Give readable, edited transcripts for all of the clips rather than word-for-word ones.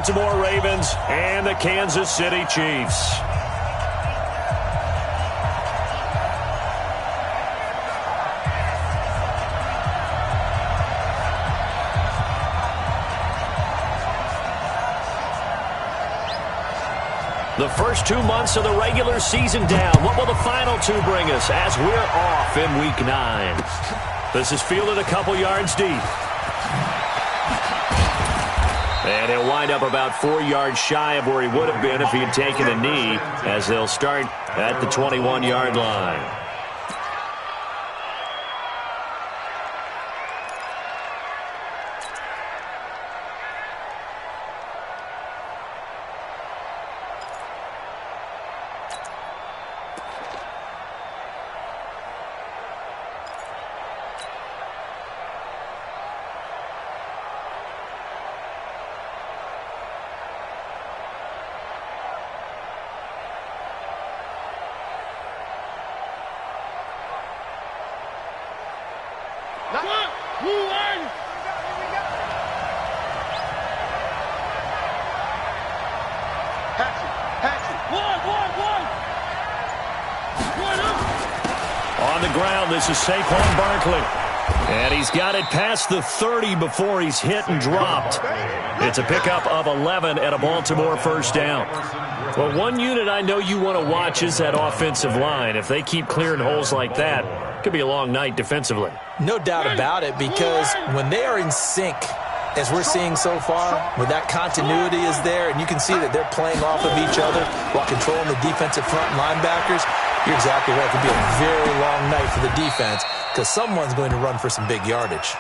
Baltimore Ravens and the Kansas City Chiefs. The first 2 months of the regular season down. What will the final two bring us as we're off in Week 9? This is fielded a couple yards deep. And he'll wind up about 4 yards shy of where he would have been if he had taken a knee, as they'll start at the 21-yard line. On the ground, this is Saquon Barkley. And he's got it past the 30 before he's hit and dropped. It's a pickup of 11 and a Baltimore first down. Well, one unit I know you want to watch is that offensive line. If they keep clearing holes like that, it could be a long night defensively. No doubt about it, because when they are in sync, as we're seeing so far, where that continuity is there, and you can see that they're playing off of each other while controlling the defensive front linebackers, you're exactly right. It could be a very long night for the defense because someone's going to run for some big yardage.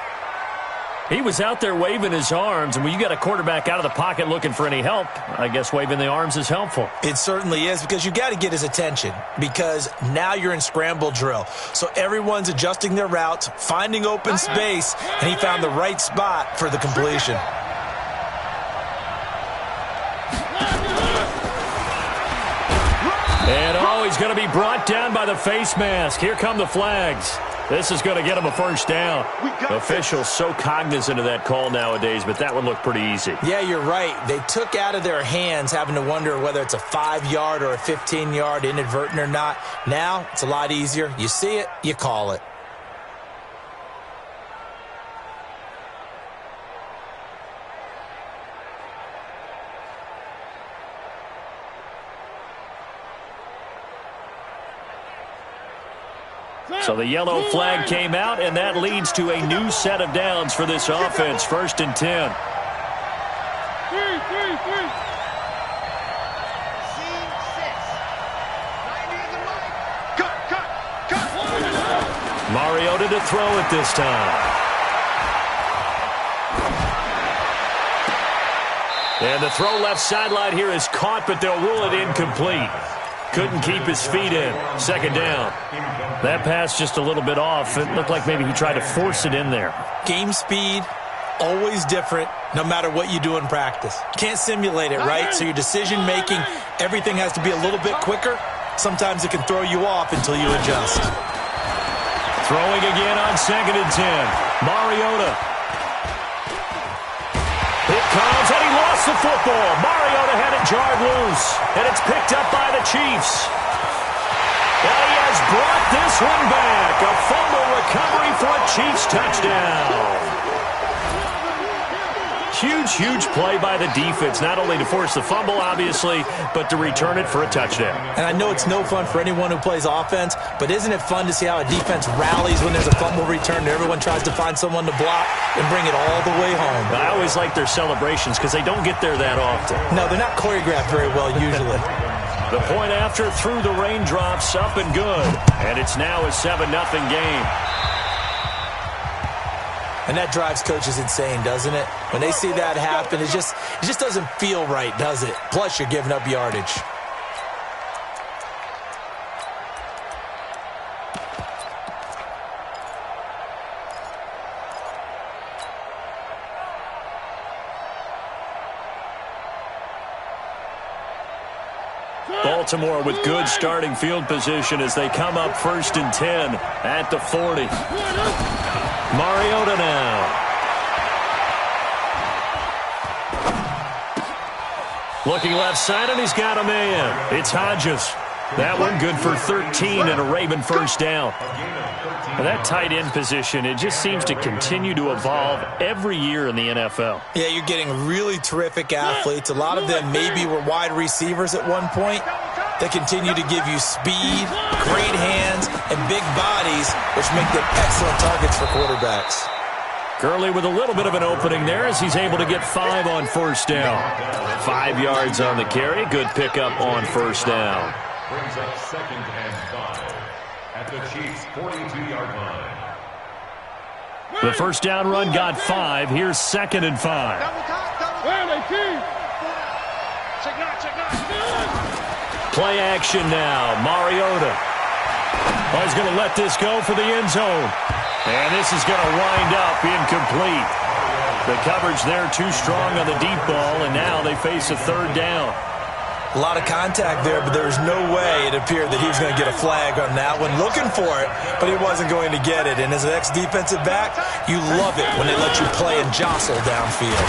He was out there waving his arms, and when you got a quarterback out of the pocket looking for any help, I guess waving the arms is helpful. It certainly is, because you got to get his attention, because now you're in scramble drill. So everyone's adjusting their routes, finding open space, and he found the right spot for the completion. And he's going to be brought down by the face mask. Here come the flags. This is going to get him a first down. Officials so cognizant of that call nowadays, but that would look pretty easy. Yeah, you're right. They took out of their hands having to wonder whether it's a 5-yard or a 15-yard inadvertent or not. Now, it's a lot easier. You see it, you call it. So the yellow flag came out, and that leads to a new set of downs for this offense. 1st and 10. Mariota to throw it this time. And the throw left sideline here is caught, but they'll rule it incomplete. Couldn't keep his feet in. 2nd down. That pass just a little bit off. It looked like maybe he tried to force it in there. Game speed, always different, no matter what you do in practice. Can't simulate it, right? So your decision-making, everything has to be a little bit quicker. Sometimes it can throw you off until you adjust. Throwing again on 2nd and 10. Mariota. It comes, and he lost the football. Mariota had it jarred loose, and it's picked up by the Chiefs. And he has brought this one back. A fumble recovery for a Chiefs touchdown. Huge, huge play by the defense, not only to force the fumble, obviously, but to return it for a touchdown. And I know it's no fun for anyone who plays offense, but isn't it fun to see how a defense rallies when there's a fumble return and everyone tries to find someone to block and bring it all the way home? I always like their celebrations because they don't get there that often. No, they're not choreographed very well usually. The point after through the raindrops, up and good. And it's now a 7-0 game. And that drives coaches insane, doesn't it? When they see that happen, it just doesn't feel right, does it? Plus, you're giving up yardage. Baltimore with good starting field position as they come up 1st and 10 at the 40. Mariota now. Looking left side, and he's got a man. It's Hodges. That one good for 13 and a Raven first down. Well, that tight end position, it just seems to continue to evolve every year in the NFL. Yeah, you're getting really terrific athletes. A lot of them maybe were wide receivers at one point. They continue to give you speed, great hands, and big bodies, which make them excellent targets for quarterbacks. Gurley with a little bit of an opening there as he's able to get 5 on first down. 5 yards on the carry. Good pickup on first down. Brings up 2nd and 5 at the Chiefs' 42-yard line. The first down run got 5. Here's 2nd and 5. Play action now. Mariota. Oh, he's going to let this go for the end zone. And this is going to wind up incomplete. The coverage there too strong on the deep ball, and now they face a 3rd down. A lot of contact there, but there was no way it appeared that he was going to get a flag on that one. Looking for it, but he wasn't going to get it. And as an ex-defensive back, you love it when they let you play and jostle downfield.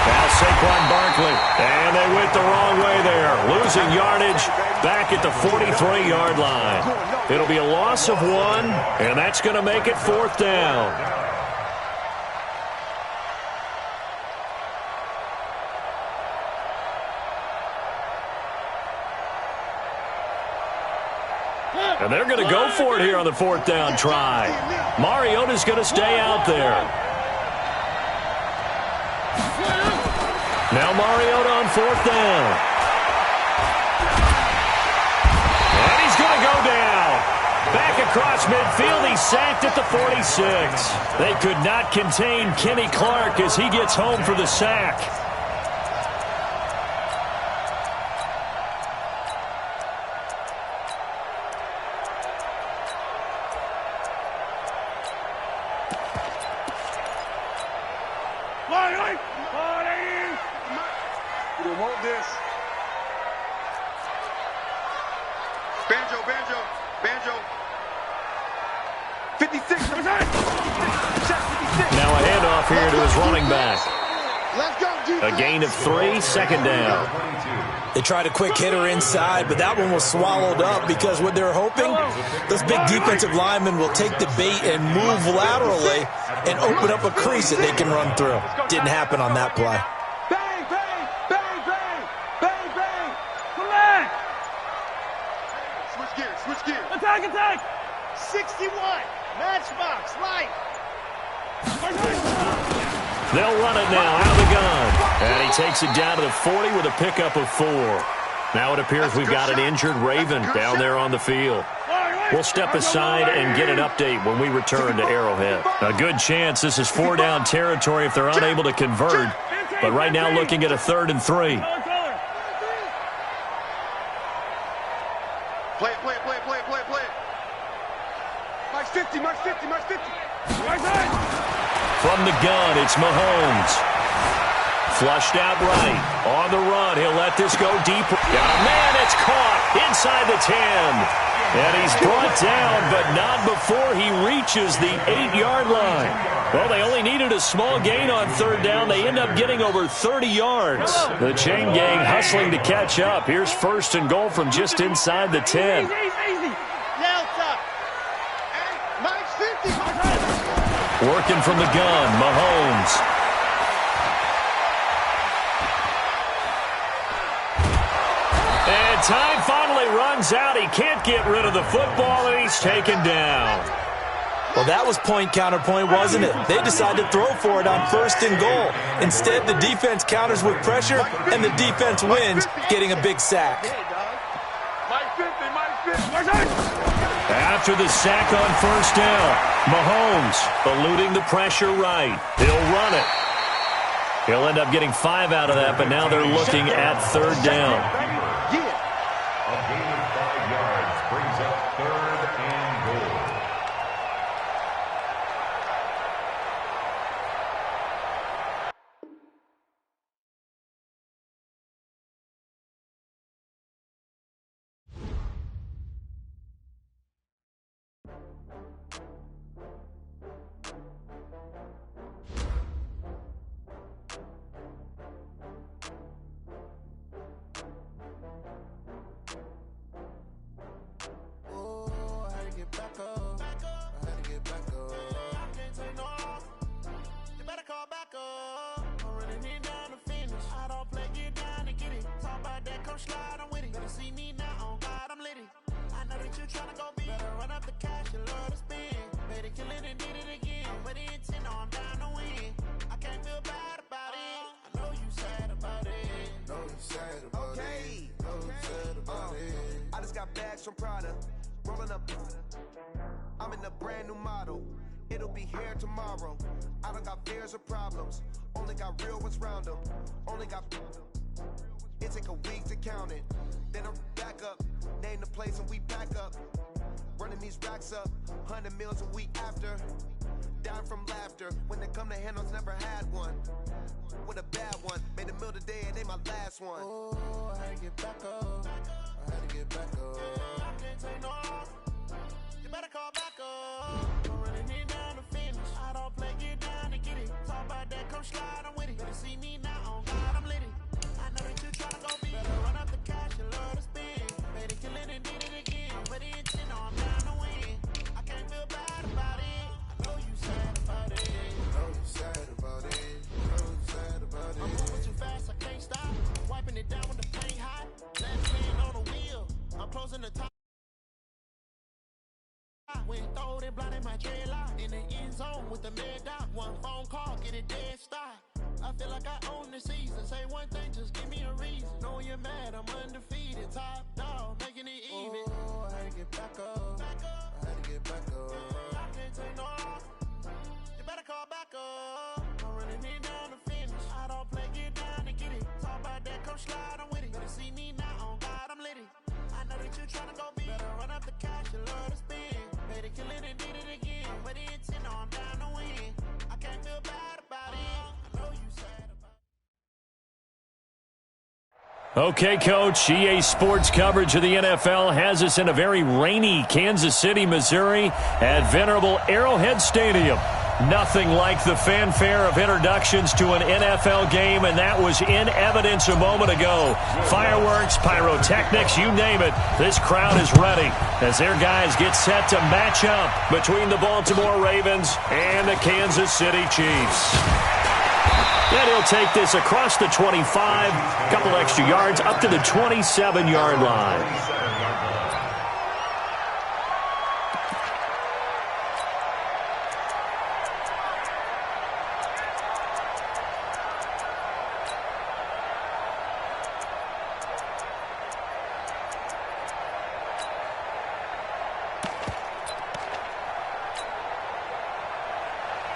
Now Saquon Barkley, and they went the wrong way there. Losing yardage back at the 43-yard line. It'll be a loss of 1, and that's going to make it 4th down. And they're going to go for it here on the 4th down try. Mariota's going to stay out there. Now Mariota on 4th down. And he's going to go down. Back across midfield, he's sacked at the 46. They could not contain Kenny Clark as he gets home for the sack. Banjo. 56. Now a handoff here to his running back. Let's go, A gain of 3, 2nd down. They tried a quick hitter inside, but that one was swallowed up because what they're hoping, those big defensive linemen will take the bait and move laterally and open up a crease that they can run through. Didn't happen on that play. Bang, bang, bang, bang, bang, bang. Collect. Switch gears. Attack. 61. Matchbox, light. They'll run it now out of the gun. And he takes it down to the 40 with a pickup of 4. Now it appears we've got an injured Raven down there on the field. We'll step aside and get an update when we return to Arrowhead. A good chance this is 4-down territory if they're unable to convert. But right now looking at a 3rd and 3. Play it. March 50. From the gun, it's Mahomes. Flushed out right. On the run, he'll let this go deep. Got a man, it's caught inside the 10. And he's brought down, but not before he reaches the 8-yard line. Well, they only needed a small gain on 3rd down. They end up getting over 30 yards. The chain gang hustling to catch up. Here's 1st and goal from just inside the 10. Working from the gun, Mahomes. And time finally runs out. He can't get rid of the football, and he's taken down. Well, that was point counterpoint, wasn't it? They decided to throw for it on 1st and goal. Instead, the defense counters with pressure, and the defense wins, getting a big sack. After the sack on 1st down, Mahomes eluding the pressure right. He'll run it. He'll end up getting 5 out of that, but now they're looking at 3rd down. A gain of 5 yards brings up 3rd and goal. come slide, I'm with it. Better see me now, on God, I'm litty. I know that you tryna go big. Better run up the cash, you love to spend. Better kill it and did it again. But the intent, no, I'm down to win. I can't feel bad about it. I know you sad about it. Know you sad about it. Know you sad about it. I just got bags from Prada. Rolling up. I'm in a brand new model. It'll be here tomorrow. I don't got fears or problems. Only got real ones round them. Only got. It take a week to count it. Then I'm back up. Name the place and we back up. Running these racks up. 100 meals a week after. Dying from laughter. When they come to handles, never had one. With a bad one. Made a meal today and they my last one. Oh, I had to get back up. I had to get back up. I can't take no off. You better call back up. I'm running it down to finish. I don't play, get down to get it. Talk about that, come slide, I'm with it. Better see me now, on God, I'm litty. I know that you tryna go big. Better run up the cash, you love to spend. Better kill it and did it again. But the intent, no, I'm down to win. I can't feel bad about it. I know you sad about it. Know you sad about it. Know you sad about it. I'm moving too fast, I can't stop. Wiping it down with the paint hot. Left hand on the wheel. I'm closing the top. When throwed and blinded my dreadlock. In the end zone with the mad dot. One phone call, get it dead stop. I feel like I own the season. Say one thing, just give me a reason. Know you're mad, I'm undefeated. Top dog, making it even. Oh, I had to get back up. I had to get back up. I can't take no off. You better call back up. I'm running it down to finish. I don't play, get down to get it. Talk about that, come slide, I'm with it. Better see me now, on God, I'm litty. I know that you tryna go big. Better run up the cash, you love to spend. Better kill it and did it again. But the intent, no, I'm down to win. I can't feel bad about it. I know you sad about it. Okay, Coach, EA Sports coverage of the NFL has us in a very rainy Kansas City, Missouri at venerable Arrowhead Stadium. Nothing like the fanfare of introductions to an NFL game, and that was in evidence a moment ago. Fireworks, pyrotechnics, you name it. This crowd is ready as their guys get set to match up between the Baltimore Ravens and the Kansas City Chiefs. And he'll take this across the 25, a couple extra yards, up to the 27-yard line.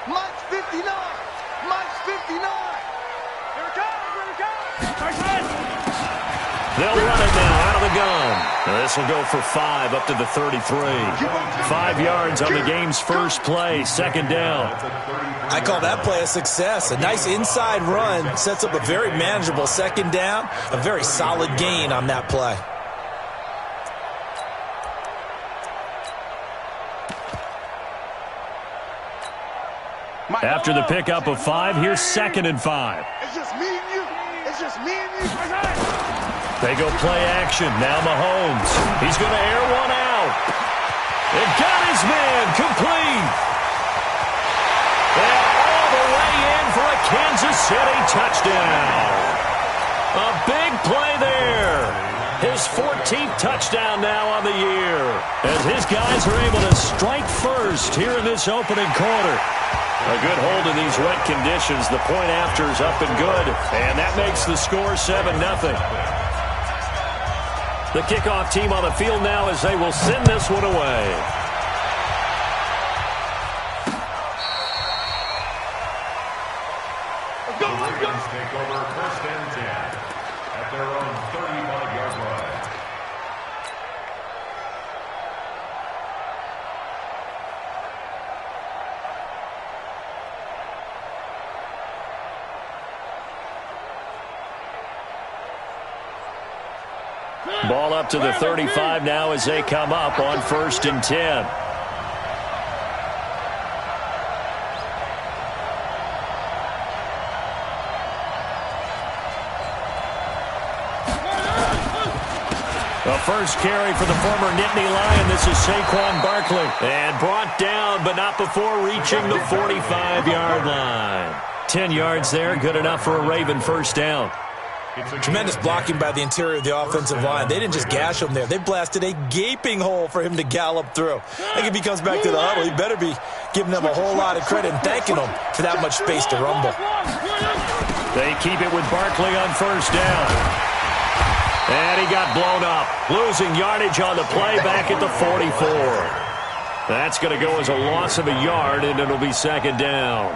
Mike's 59. Mike's 59. Here it comes. Here it comes. They'll run it now out of the gun. This will go for 5 up to the 33. 5 yards on the game's first play, second down. I call that play a success. A nice inside run sets up a very manageable second down. A very solid gain on that play. After the pickup of 5, here's 2nd and 5. It's just me and you. It's just me and you. They go play action. Now Mahomes. He's going to air one out. It got his man complete. And all the way in for a Kansas City touchdown. A big play there. His 14th touchdown now on the year. As his guys are able to strike first here in this opening quarter. A good hold in these wet conditions. The point after is up and good. And that makes the score 7-0. The kickoff team on the field now as they will send this one away. Ravens take over 1st and 10 at their own 35-yard line. Ball up to the 35 now as they come up on 1st and 10. The first carry for the former Nittany Lion. This is Saquon Barkley. And brought down, but not before reaching the 45-yard line. 10 yards there, good enough for a Raven first down. Tremendous blocking by the interior of the offensive line. They didn't just gash him there. They blasted a gaping hole for him to gallop through. I think if he comes back to the huddle, he better be giving them a whole lot of credit and thanking them for that much space to rumble. They keep it with Barkley on first down. And he got blown up. Losing yardage on the play back at the 44. That's going to go as a loss of a yard, and it'll be second down.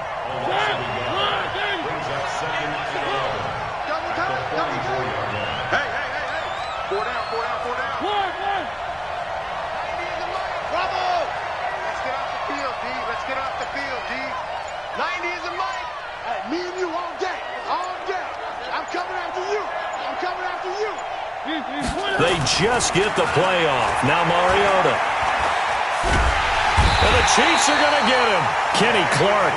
They just get the play off. Now Mariota. And the Chiefs are going to get him. Kenny Clark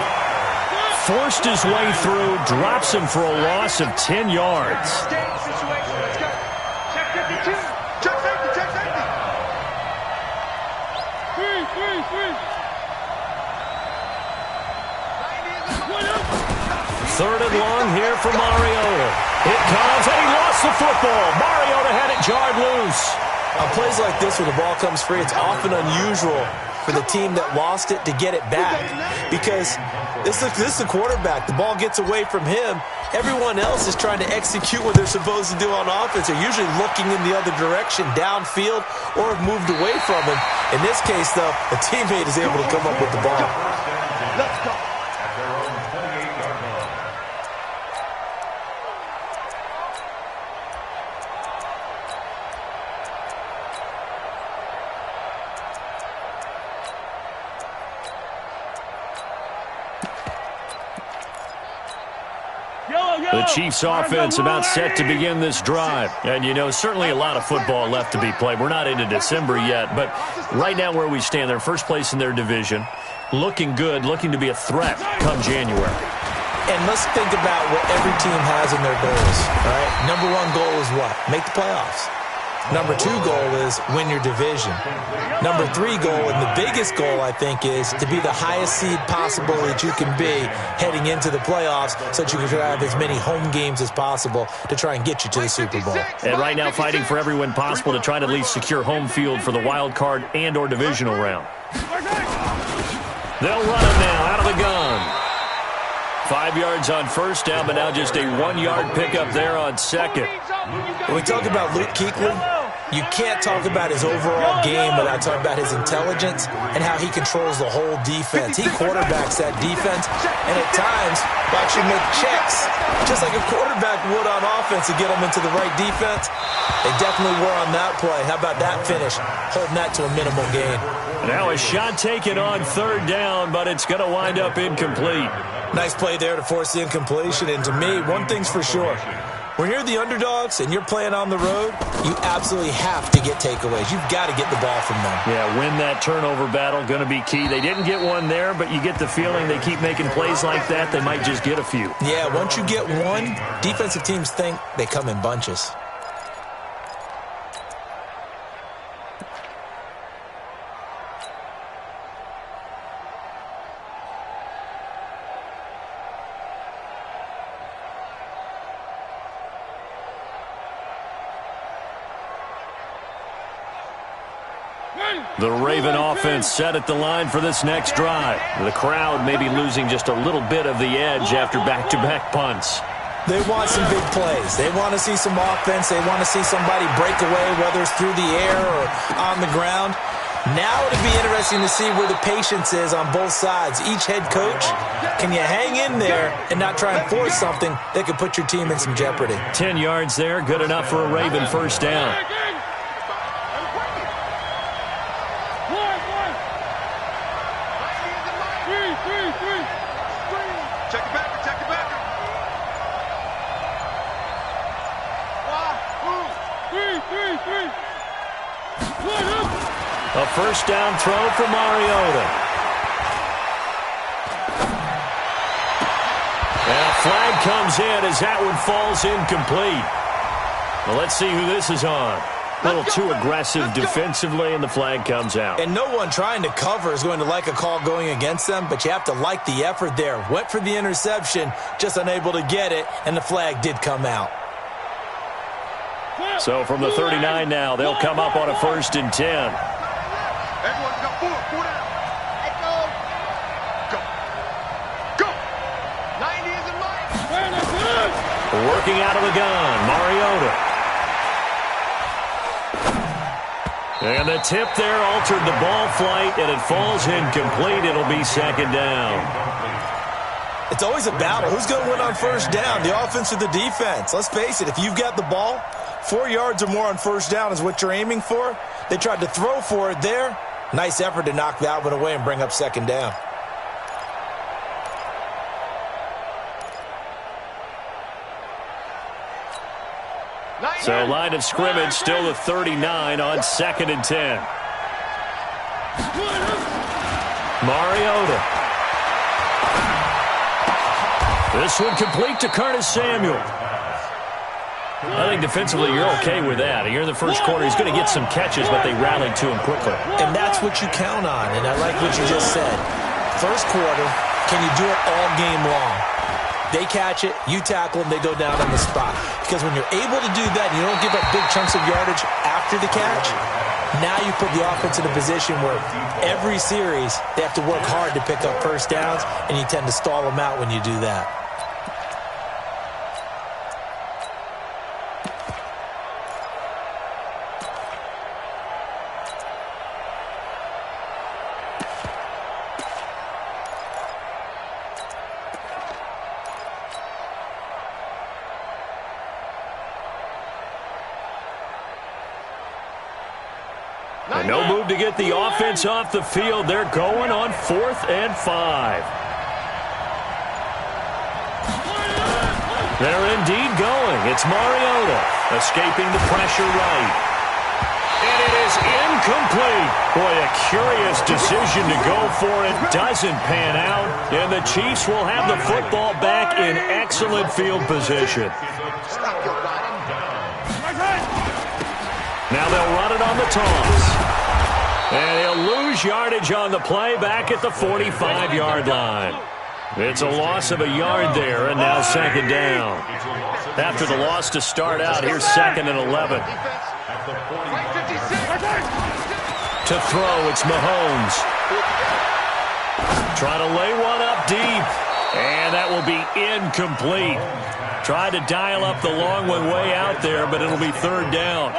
forced his way through, drops him for a loss of 10 yards. Check 52. Check safety. Check safety. Third and long here for Mariota. It comes, and he lost the football. Mariota had it jarred loose. On plays like this where the ball comes free, it's often unusual for the team that lost it to get it back. Because this is the quarterback. The ball gets away from him. Everyone else is trying to execute what they're supposed to do on offense. They're usually looking in the other direction, downfield, or have moved away from him. In this case, though, the teammate is able to come up with the ball. Let's go. The Chiefs offense about set to begin this drive. And, you know, certainly a lot of football left to be played. We're not into December yet, but right now where we stand, they're first place in their division, looking good, looking to be a threat come January. And let's think about what every team has in their goals, all right? Number one goal is what? Make the playoffs. Number two goal is win your division. Number three goal, and the biggest goal, I think, is to be the highest seed possible that you can be heading into the playoffs so that you can have as many home games as possible to try and get you to the Super Bowl. And right now fighting for every win possible to try to at least secure home field for the wild card and or divisional round. They'll run it now out of the gun. 5 yards on first down, but now just a 1 yard pickup there on second. When we talk about Luke Kuechly, you can't talk about his overall game without talking about his intelligence and how he controls the whole defense. He quarterbacks that defense, and at times will actually make checks, just like a quarterback would on offense to get them into the right defense. They definitely were on that play. How about that finish, holding that to a minimal gain. Now a shot taken on third down, but it's going to wind up incomplete. Nice play there to force the incompletion, and to me, one thing's for sure. When you're the underdogs and you're playing on the road, you absolutely have to get takeaways. You've got to get the ball from them. Yeah, win that turnover battle, going to be key. They didn't get one there, but you get the feeling they keep making plays like that, they might just get a few. Yeah, once you get one, defensive teams think they come in bunches. The Raven offense set at the line for this next drive. The crowd may be losing just a little bit of the edge after back-to-back punts. They want some big plays. They want to see some offense. They want to see somebody break away, whether it's through the air or on the ground. Now it'll be interesting to see where the patience is on both sides. Each head coach, can you hang in there and not try and force something that could put your team in some jeopardy? 10 yards there, good enough for a Raven first down. A first down throw for Mariota. And a flag comes in as that one falls incomplete. Well, let's see who this is on. A little too aggressive defensively, and the flag comes out. And no one trying to cover is going to like a call going against them, but you have to like the effort there. Went for the interception, just unable to get it, and the flag did come out. So from the 39 now, they'll come up on a 1st and 10. Everyone's got 4. 4 down. Let's go. Go. Go. 90 is in line. Working out of the gun, Mariota. And the tip there altered the ball flight, and it falls incomplete. It'll be 2nd down. It's always a battle. Who's going to win on 1st down, the offense or the defense? Let's face it, if you've got the ball, 4 yards or more on 1st down is what you're aiming for. They tried to throw for it there. Nice effort to knock that one away and bring up 2nd down. So line of scrimmage still the 39 on 2nd and 10. Mariota. This one complete to Curtis Samuel. I think defensively you're okay with that. Here in the first quarter, he's going to get some catches, but they rallied to him quickly. And that's what you count on, and I like what you just said. First quarter, can you do it all game long? They catch it, you tackle them, they go down on the spot. Because when you're able to do that and you don't give up big chunks of yardage after the catch, now you put the offense in a position where every series they have to work hard to pick up 1st downs, and you tend to stall them out when you do that. And no move to get the offense off the field. They're going on 4th and 5. They're indeed going. It's Mariota escaping the pressure right. And it is incomplete. Boy, a curious decision to go for it. Doesn't pan out. And the Chiefs will have the football back in excellent field position. Now they'll run it on the toss. And he'll lose yardage on the play back at the 45-yard line. It's a loss of a yard there, and now 2nd down. After the loss to start out, here's 2nd and 11. To throw, it's Mahomes. Trying to lay one up deep. And that will be incomplete. Tried to dial up the long one way out there, but it'll be 3rd down.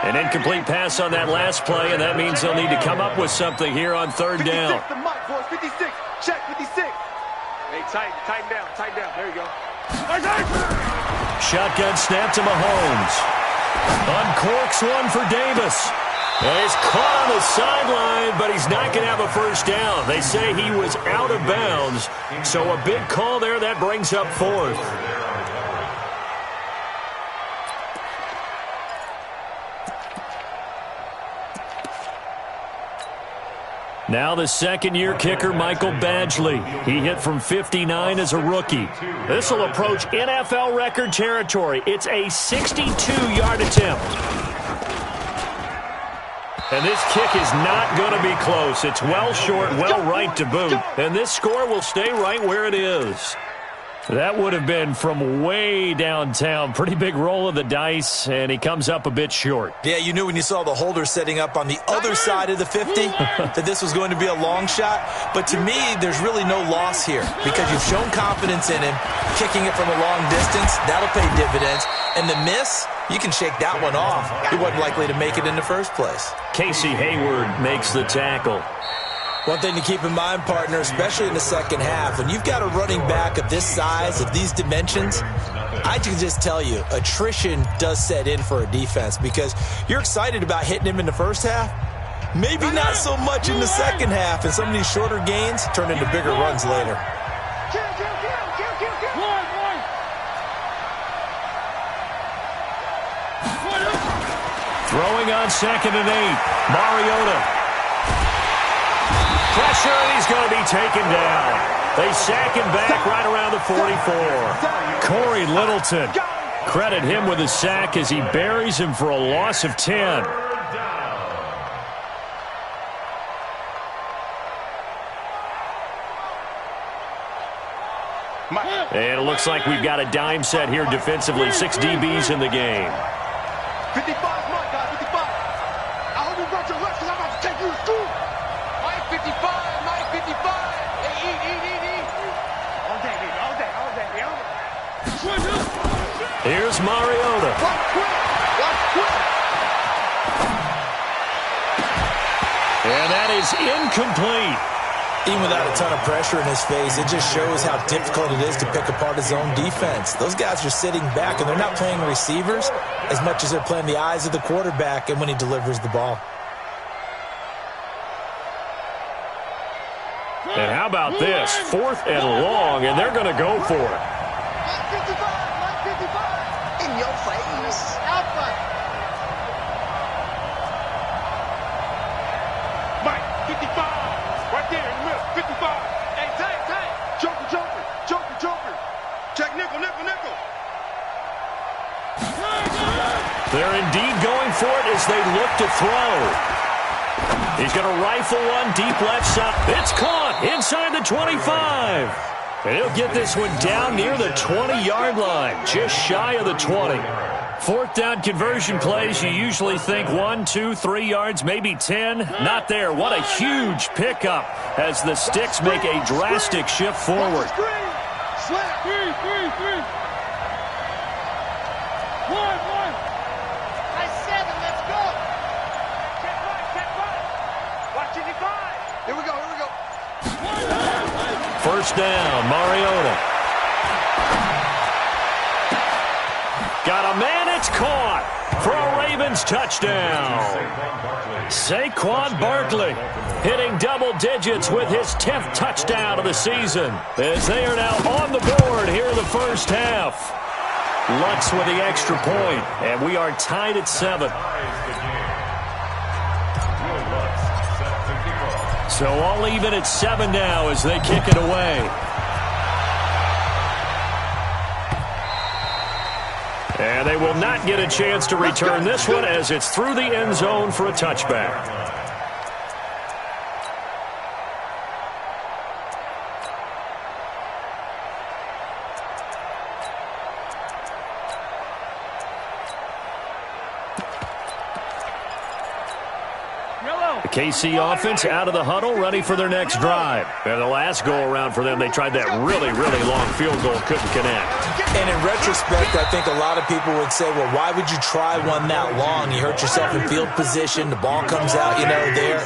An incomplete pass on that last play, and that means they'll need to come up with something here on 3rd down. 56. Check 56. Hey, tighten down. There you go. Shotgun snap to Mahomes. Uncorks one for Davis. And he's caught on the sideline, but he's not going to have a 1st down. They say he was out of bounds, so a big call there. That brings up 4th. Now the 2nd-year kicker, Michael Badgley. He hit from 59 as a rookie. This will approach NFL record territory. It's a 62-yard attempt. And this kick is not going to be close. It's well short, well right to boot. And this score will stay right where it is. That would have been from way downtown. Pretty big roll of the dice, and he comes up a bit short. Yeah, you knew when you saw the holder setting up on the other side of the 50 that this was going to be a long shot. But to me, there's really no loss here because you've shown confidence in him. Kicking it from a long distance, that'll pay dividends. And the miss, you can shake that one off. He wasn't likely to make it in the first place. Casey Hayward makes the tackle. One thing to keep in mind, partner, especially in the second half, when you've got a running back of this size, of these dimensions, I can just tell you, attrition does set in for a defense because you're excited about hitting him in the first half. Maybe not so much in the second half, and some of these shorter gains turn into bigger runs later. Throwing on 2nd and 8, Mariota. Pressure, and he's going to be taken down. They sack him back right around the 44. Corey Littleton, credit him with a sack as he buries him for a loss of 10. And it looks like we've got a dime set here defensively. 6 DBs in the game. 55 is mine, guys, 55. I hope you brought your lunch because I'm about to take you to school. Mike 55, Mike 55. Hey, eat. All day, baby, all day. Here's Mariota. Watch quick. And that is incomplete. Even without a ton of pressure in his face, it just shows how difficult it is to pick apart his own defense. Those guys are sitting back, and they're not playing receivers as much as they're playing the eyes of the quarterback and when he delivers the ball. And how about this? 4th and long, and they're going to go for it. Mike 55. In your face. Alpha. Mike 55. Right there in the middle. 55. Hey, tank. Joker. Check nickel. They're indeed going for it as they look to throw. He's going to rifle one deep left side. It's caught inside the 25. And he'll get this one down near the 20-yard line, just shy of the 20. 4th down conversion plays, you usually think 1, 2, 3 yards, maybe 10. Not there. What a huge pickup as the Sticks make a drastic shift forward. Slap. 3. 1. Nice 7. Let's go. Check right. Watch 55. Here we go. 1st down, Mariota. Got a man, it's caught for a Ravens touchdown. Saquon Barkley hitting double digits with his 10th touchdown of the season as they are now on the board here in the first half. Lutz with the extra point, and we are tied at 7. So all even at 7 now as they kick it away. And they will not get a chance to return this one as it's through the end zone for a touchback. The KC offense out of the huddle, ready for their next drive. And the last go-around for them, they tried that really long field goal, couldn't connect. And in retrospect, I think a lot of people would say, well, why would you try one that long? You hurt yourself in field position, the ball comes out, there.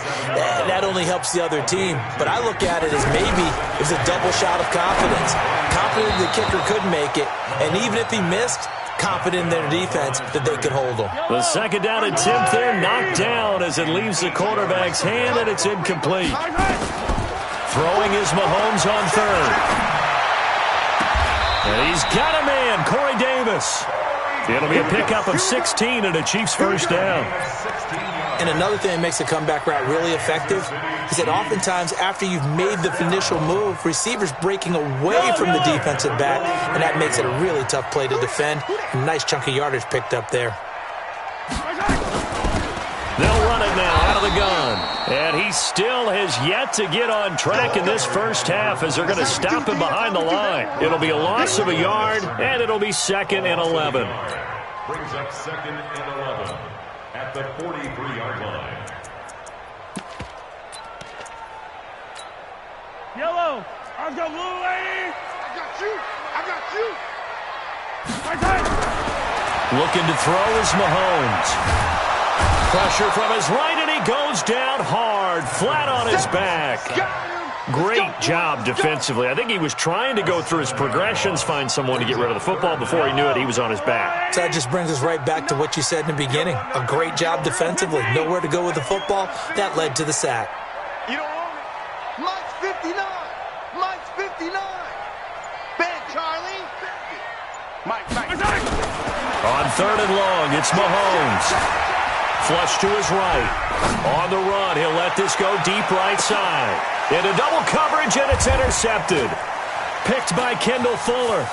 That only helps the other team. But I look at it as maybe it was a double shot of confidence. Confident the kicker could make it, and even if he missed, confident in their defense that they could hold them. The 2nd down attempt there knocked down as it leaves the quarterback's hand, and it's incomplete. Throwing is Mahomes on 3rd. And he's got a man, Corey Davis. It'll be a pickup of 16 and a Chiefs 1st down. And another thing that makes the comeback route really effective is that oftentimes after you've made the initial move, receivers breaking away from the defensive back, and that makes it a really tough play to defend. A nice chunk of yardage picked up there. They'll run it now out of the gun. And he still has yet to get on track in this first half as they're going to stop him behind the line. It'll be a loss of a yard, and it'll be 2nd and 11. Brings up 2nd and 11 at the 43-yard line. Yellow. I've got blue, lady. I got you. Looking to throw is Mahomes. Pressure from his right, and he goes down hard, flat on his back. Great job defensively. I think he was trying to go through his progressions, find someone to get rid of the football. Before he knew it, he was on his back. So that just brings us right back to what you said in the beginning. A great job defensively. Nowhere to go with the football. That led to the sack. You don't own it. Mike's 59. Mike's 59. Ben, Charlie. Mike. On 3rd and long, it's Mahomes. Flush to his right. On the run, he'll let this go deep right side. Into double coverage, and it's intercepted. Picked by Kendall Fuller.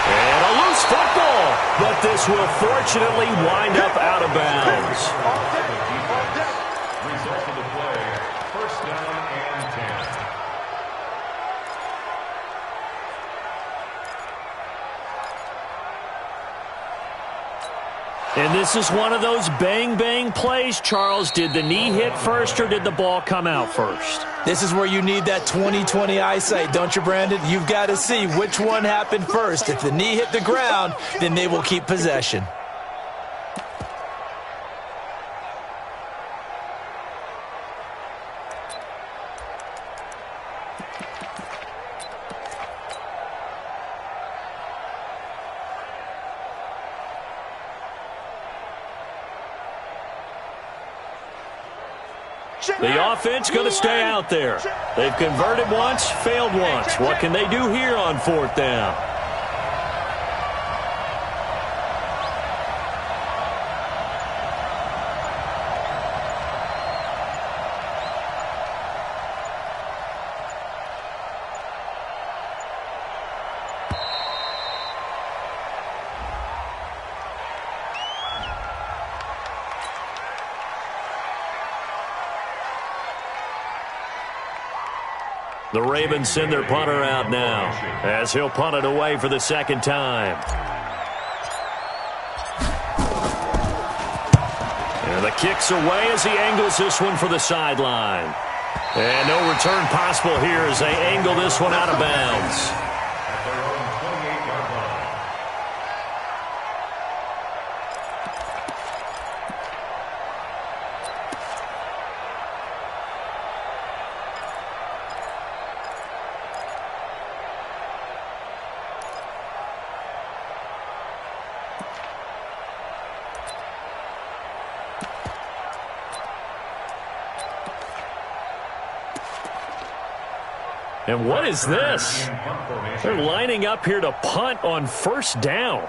And a loose football. But this will fortunately wind up out of bounds. Result of the play, 1st down and 10. And this is one of those bang-bang plays, Charles. Did the knee hit first or did the ball come out first? This is where you need that 20/20 eyesight, don't you, Brandon? You've got to see which one happened first. If the knee hit the ground, then they will keep possession. The offense going to stay out there. They've converted once, failed once. What can they do here on 4th down? The Ravens send their punter out now as he'll punt it away for the second time. And the kick's away as he angles this one for the sideline. And no return possible here as they angle this one out of bounds. And what is this? They're lining up here to punt on 1st down.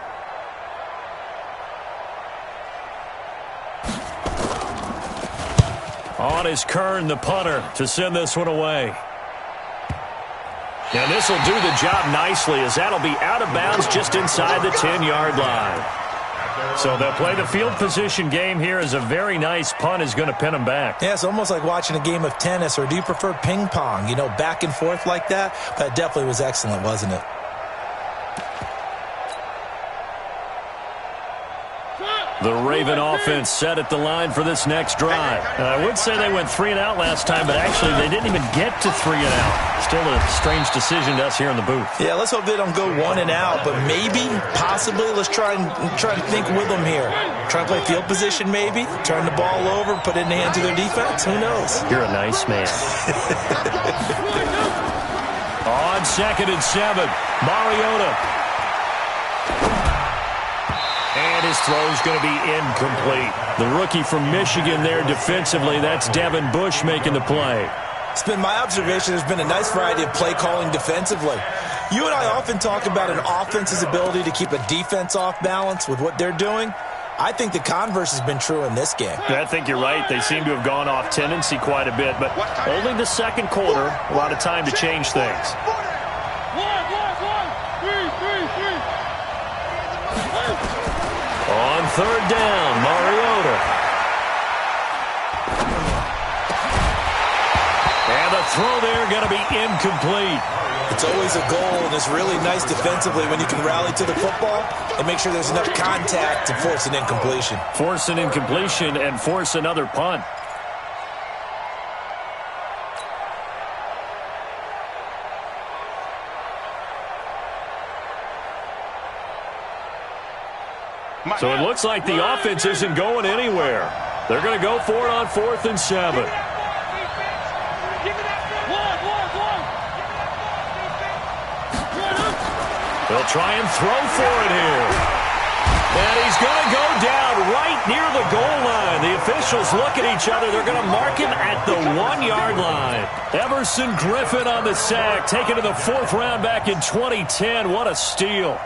On is Kern, the punter, to send this one away. And this will do the job nicely as that'll be out of bounds just inside the 10-yard line. So they'll play the field position game here as a very nice punt is going to pin them back. Yeah, it's almost like watching a game of tennis, or do you prefer ping pong? You know, back and forth like that? That definitely was excellent, wasn't it? The Raven offense set at the line for this next drive. And I would say they went 3 and out last time, but actually they didn't even get to 3 and out. Still a strange decision to us here in the booth. Yeah, let's hope they don't go 1 and out, but maybe, possibly, let's try and think with them here. Try and play field position maybe, turn the ball over, put it in the hands of their defense. Who knows? You're a nice man. On 2nd and 7, Mariota. And his throw's going to be incomplete. The rookie from Michigan there defensively, that's Devin Bush making the play. It's been my observation there's been a nice variety of play calling defensively. You and I often talk about an offense's ability to keep a defense off balance with what they're doing. I think the converse has been true in this game. I think you're right. They seem to have gone off tendency quite a bit, but only the second quarter, a lot of time to change things. On 3rd down, Mariota. And the throw there going to be incomplete. It's always a goal, and it's really nice defensively when you can rally to the football and make sure there's enough contact to force an incompletion. Force an incompletion and force another punt. So it looks like the offense isn't going anywhere. They're going to go for it on 4th and 7. They'll try and throw for it here. And he's going to go down right near the goal line. The officials look at each other. They're going to mark him at the 1-yard line. Everson Griffin on the sack, taken to the 4th round back in 2010. What a steal.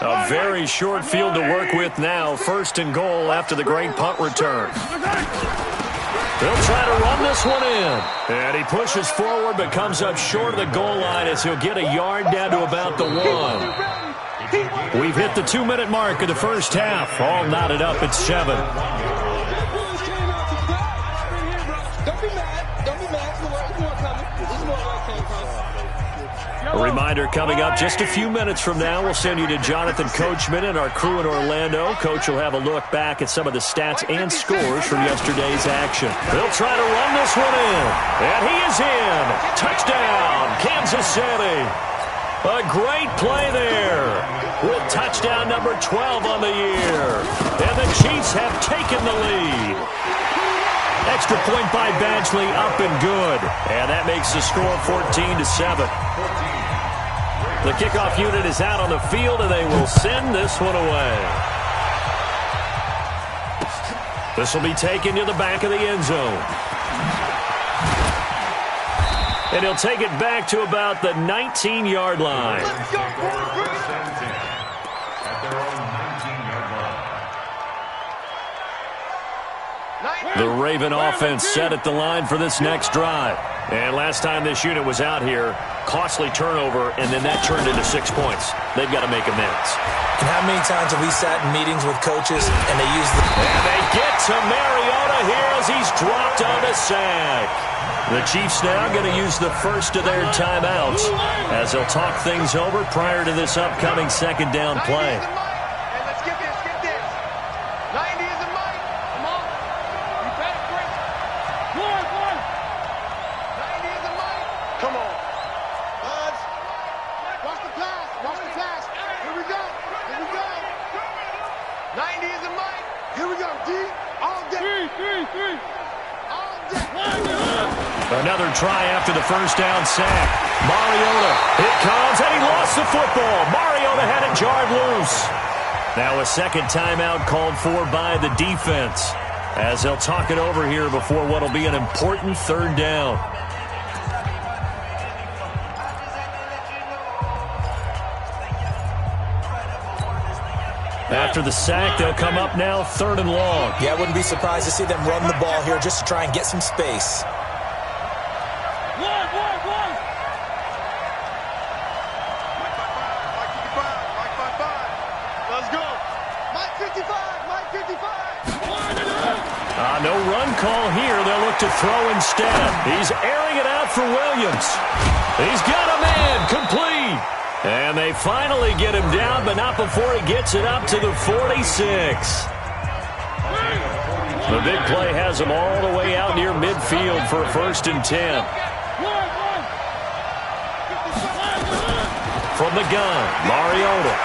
A very short field to work with now. 1st and goal after the great punt return. They'll try to run this one in. And he pushes forward but comes up short of the goal line as he'll get a yard down to about the 1. We've hit the 2-minute mark of the first half. All knotted up at 7. Reminder coming up just a few minutes from now, we'll send you to Jonathan Coachman and our crew in Orlando. Coach will have a look back at some of the stats and scores from yesterday's action. They'll try to run this one in, and he is in. Touchdown, Kansas City. A great play there with touchdown number 12 on the year. And the Chiefs have taken the lead. Extra point by Badgley, up and good. And that makes the score 14-7. The kickoff unit is out on the field, and they will send this one away. This will be taken to the back of the end zone. And he'll take it back to about the 19-yard line. Let's go, at their own 19-yard line. The Raven offense set at the line for this next drive. And last time this unit was out here, costly turnover, and then that turned into 6 points. They've got to make amends. And how many times have we sat in meetings with coaches and they use the... And they get to Mariota here as he's dropped on the sack. The Chiefs now going to use the first of their timeouts as they'll talk things over prior to this upcoming second down play. Hey, let's get this, get this. 90 is a mic. Come on. You better break. One. 90 is a mic. Come on. Buzz. Watch the pass. Watch the pass. Here we go. 90 is a mic. Here we go. D. All day. Three. All day. Another try after the first down sack. Mariota, it comes, and he lost the football. Mariota had it jarred loose. Now a second timeout called for by the defense as they'll talk it over here before what will be an important third down. After the sack, they'll come up now third and long. Yeah, I wouldn't be surprised to see them run the ball here just to try and get some space. No run call here. They'll look to throw instead. He's airing it out for Williams. He's got a man complete. And they finally get him down, but not before he gets it up to the 46. The big play has him all the way out near midfield for a 1st and 10. From the gun, Mariota.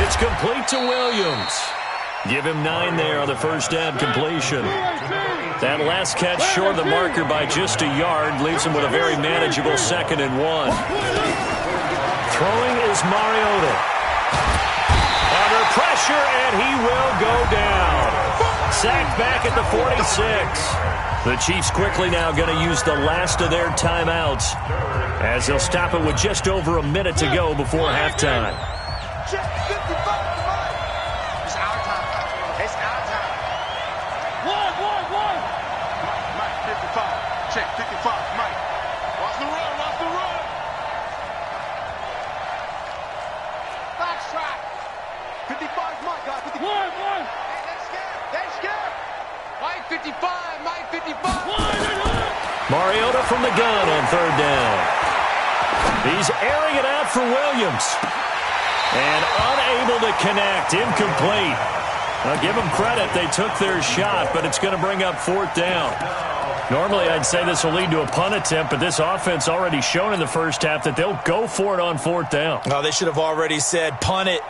It's complete to Williams. Give him 9 there on the first down completion. That last catch short of the marker by just a yard leaves him with a very manageable 2nd and 1. Throwing is Mariota. Under pressure, and he will go down. Sacked back at the 46. The Chiefs quickly now going to use the last of their timeouts as they'll stop it with just over a minute to go before halftime. Check 55, Mike. Watch the run. Backtrack. 55, Mike, guys. 55. One. Hey, they're scared. Mike 55. Mariota from the gun on third down. He's airing it out for Williams. And unable to connect. Incomplete. Now give them credit. They took their shot, but it's going to bring up 4th down. Normally, I'd say this will lead to a punt attempt, but this offense already shown in the first half that they'll go for it on 4th down. Oh, they should have already said, punt it.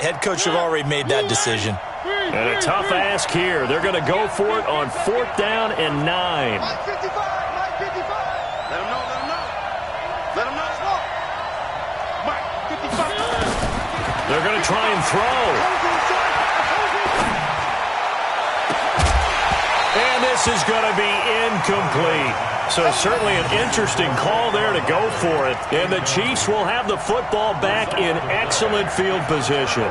Head coach should have already made that decision. And a tough ask here. They're going to go for it on 4th down and 9. Mike 55. Let him know. Mike 55. They're going to try and throw. And this is going to be incomplete. So certainly an interesting call there to go for it. And the Chiefs will have the football back in excellent field position.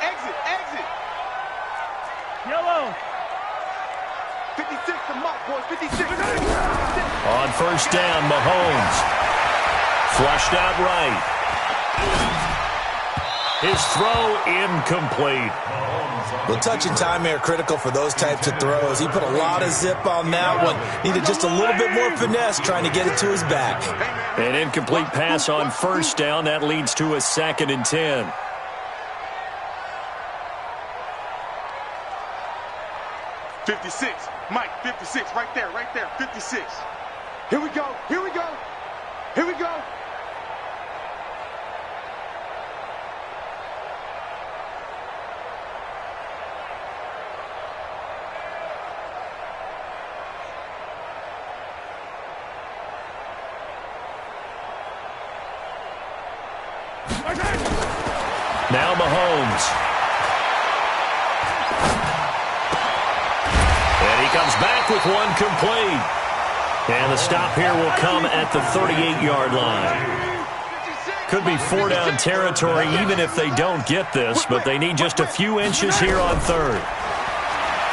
Exit. Yellow. 56 to Mike, boys. 56. On first down, Mahomes. Flushed out right. His throw incomplete. Well, touch and time are critical for those types of throws. He put a lot of zip on that one. Needed just a little bit more finesse trying to get it to his back. An incomplete pass on first down. That leads to a 2nd and 10. '56, Mike, 56, right there, 56. Here we go, here we go, here we go. Now Mahomes. And he comes back with one complete. And the stop here will come at the 38-yard line. Could be 4-down territory even if they don't get this, but they need just a few inches here on 3rd.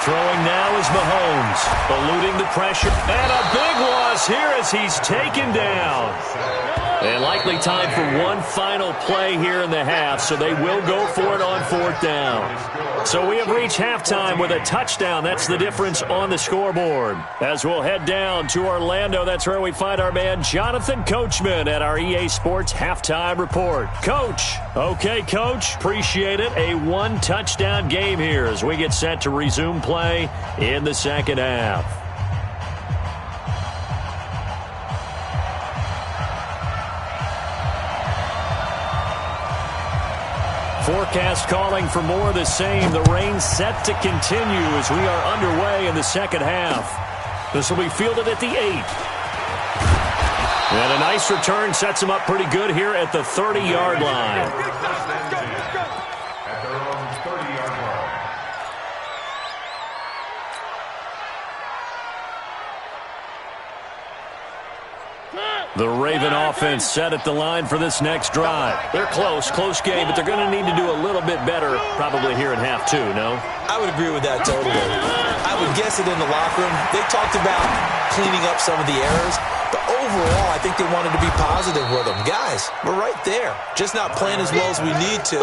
Throwing now is Mahomes, eluding the pressure. And a big loss here as he's taken down. And likely time for one final play here in the half, so they will go for it on 4th down. So we have reached halftime with a touchdown. That's the difference on the scoreboard. As we'll head down to Orlando, that's where we find our man Jonathan Coachman at our EA Sports Halftime Report. Coach. Okay, Coach. Appreciate it. A one-touchdown game here as we get set to resume play in the second half. Forecast calling for more of the same. The rain set to continue as we are underway in the second half. This will be fielded at the 8. And a nice return sets him up pretty good here at the 30-yard line. At their own 30-yard line. The Raven offense set at the line for this next drive. They're close game, but they're going to need to do a little bit better probably here in half 2, no? I would agree with that totally. I would guess it in the locker room. They talked about cleaning up some of the errors, but overall, I think they wanted to be positive with them. Guys, we're right there. Just not playing as well as we need to.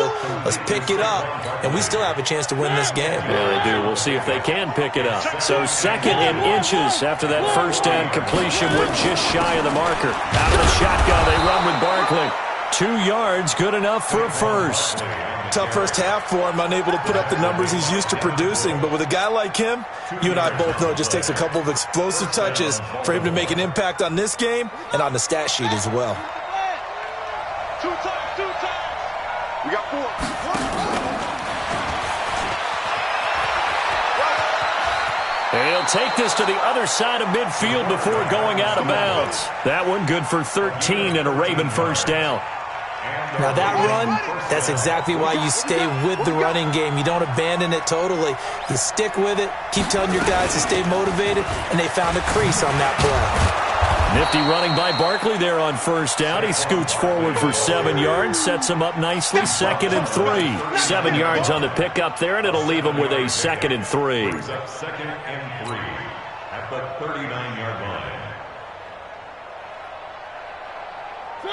Let's pick it up, and we still have a chance to win this game. Yeah, they do. We'll see if they can pick it up. So 2nd and inches after that first down completion. We're just shy of the marker. Out of the shotgun, they run with Barkley. 2 yards, good enough for a first. Tough first half for him, unable to put up the numbers he's used to producing. But with a guy like him, you and I both know it just takes a couple of explosive touches for him to make an impact on this game and on the stat sheet as well. 2 times. We got 4. And he'll take this to the other side of midfield before going out of bounds. That one good for 13 and a Raven first down. Now that run, that's exactly why you stay with the running game. You don't abandon it totally. You stick with it, keep telling your guys to stay motivated, and they found a crease on that play. Nifty running by Barkley there on first down. He scoots forward for 7 yards, sets him up nicely, 2nd and 3. 7 yards on the pickup there, and it'll leave him with a 2nd and 3. 2nd and 3 at the 39-yard line.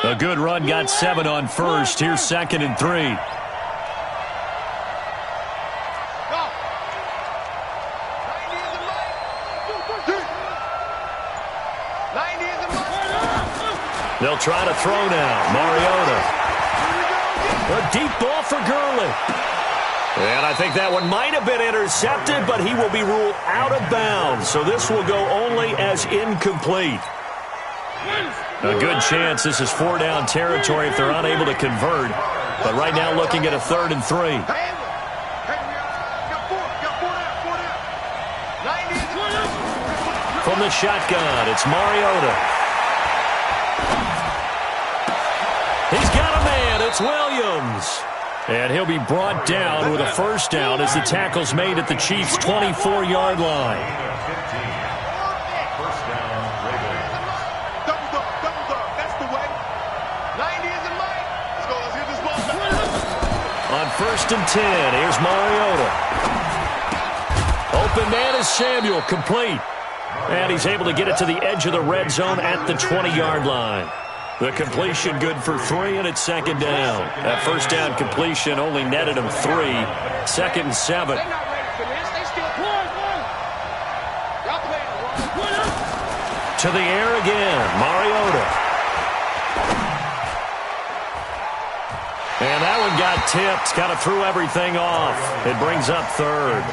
A good run, got 7 on first. Here's 2nd and 3. They'll try to throw now. Mariota. A deep ball for Gurley. And I think that one might have been intercepted, but he will be ruled out of bounds. So this will go only as incomplete. A good chance this is 4-down territory if they're unable to convert. But right now looking at a 3rd and 3. From the shotgun, it's Mariota. He's got a man. It's Williams. And he'll be brought down with a first down as the tackle's made at the Chiefs' 24-yard line. On 1st and 10, here's Mariota. Open man is Samuel, complete. And he's able to get it to the edge of the red zone at the 20-yard line. The completion good for 3, and it's second down. That first down completion only netted him 3. 2nd and 7. They're not ready for this. They still playing. Y'all playing wrong. To the air again, Mariota. And that one got tipped. Kind of threw everything off. It brings up 3rd.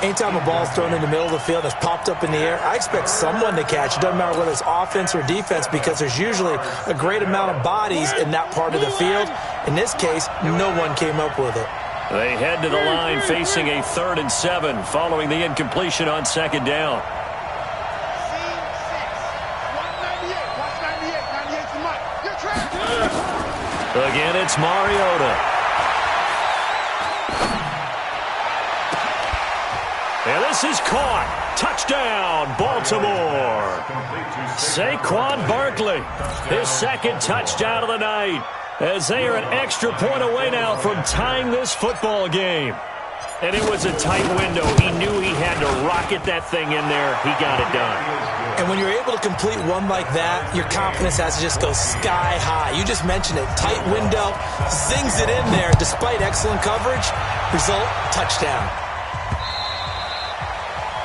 Anytime a ball's thrown in the middle of the field that's popped up in the air, I expect someone to catch. It doesn't matter whether it's offense or defense because there's usually a great amount of bodies in that part of the field. In this case, no one came up with it. They head to the line facing a 3rd and 7 following the incompletion on 2nd down. Again, it's Mariota. And this is caught. Touchdown, Baltimore. Saquon Barkley, his 2nd touchdown of the night, as they are an extra point away now from tying this football game. And it was a tight window. He knew he had to rocket that thing in there. He got it done. And when you're able to complete one like that, your confidence has to just go sky high. You just mentioned it. Tight window, zings it in there despite excellent coverage. Result, touchdown.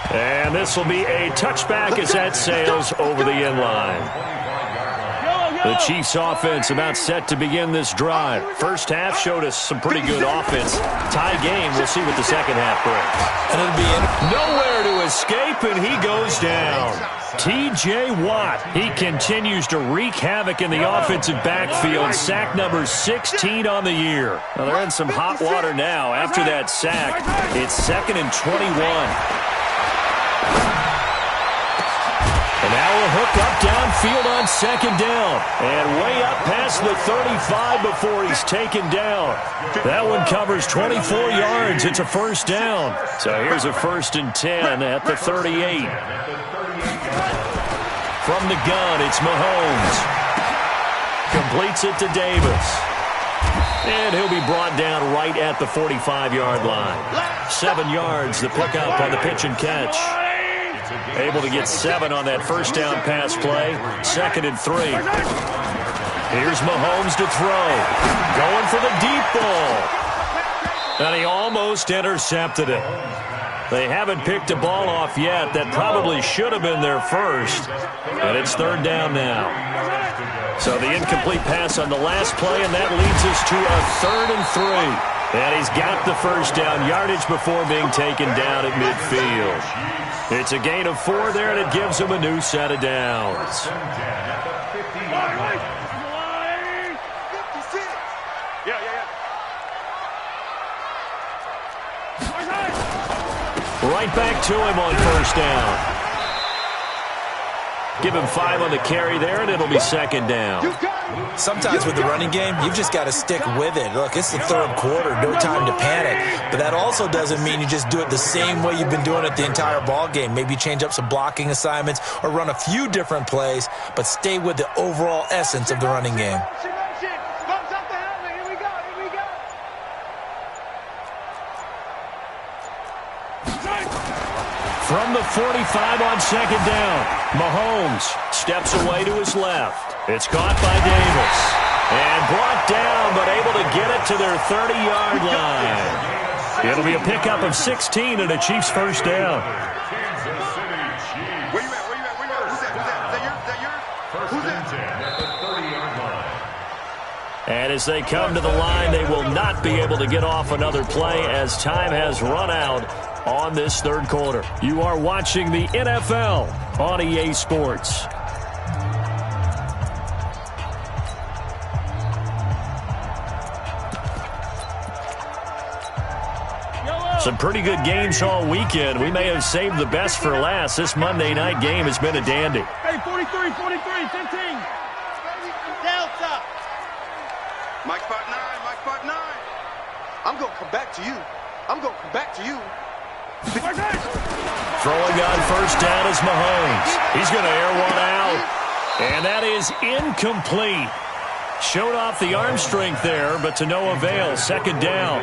And this will be a touchback as that sails over the end line. The Chiefs offense about set to begin this drive. First half showed us some pretty good offense. Tie game, we'll see what the second half brings. And it'll be nowhere to escape, and he goes down. T.J. Watt, he continues to wreak havoc in the offensive backfield. Sack number 16 on the year. Well, they're in some hot water now. After that sack, it's 2nd and 21. And now a hook up downfield on 2nd down. And way up past the 35 before he's taken down. That one covers 24 yards. It's a 1st down. So here's a 1st and 10 at the 38. From the gun, it's Mahomes. Completes it to Davis. And he'll be brought down right at the 45-yard line. 7 yards, the pickup on the pitch and catch. Able to get 7 on that 1st down pass play. 2nd and 3. Here's Mahomes to throw. Going for the deep ball. And he almost intercepted it. They haven't picked a ball off yet. That probably should have been their first. And it's 3rd down now. So the incomplete pass on the last play, and that leads us to a 3rd and 3. And he's got the 1st down yardage before being taken down at midfield. It's a gain of 4 there, and it gives him a new set of downs. Right back to him on 1st down. Give him 5 on the carry there, and it'll be 2nd down. Sometimes with the running game, you've just got to stick with it. Look, it's the 3rd quarter, no time to panic. But that also doesn't mean you just do it the same way you've been doing it the entire ball game. Maybe change up some blocking assignments or run a few different plays, but stay with the overall essence of the running game. From the 45 on 2nd down, Mahomes steps away to his left. It's caught by Davis. And brought down, but able to get it to their 30-yard line. It'll be a pickup of 16 and a Chiefs 1st down. Where you at? Who's that? Who's that? And as they come to the line, they will not be able to get off another play as time has run out on this 3rd quarter. You are watching the NFL on EA Sports. Some pretty good games all weekend. We may have saved the best for last. This Monday night game has been a dandy. Hey, 43, 15. Delta. Mike spot 9. I'm going to come back to you. Throwing on 1st down is Mahomes. He's going to air one out. And that is incomplete. Showed off the arm strength there, but to no avail. 2nd down.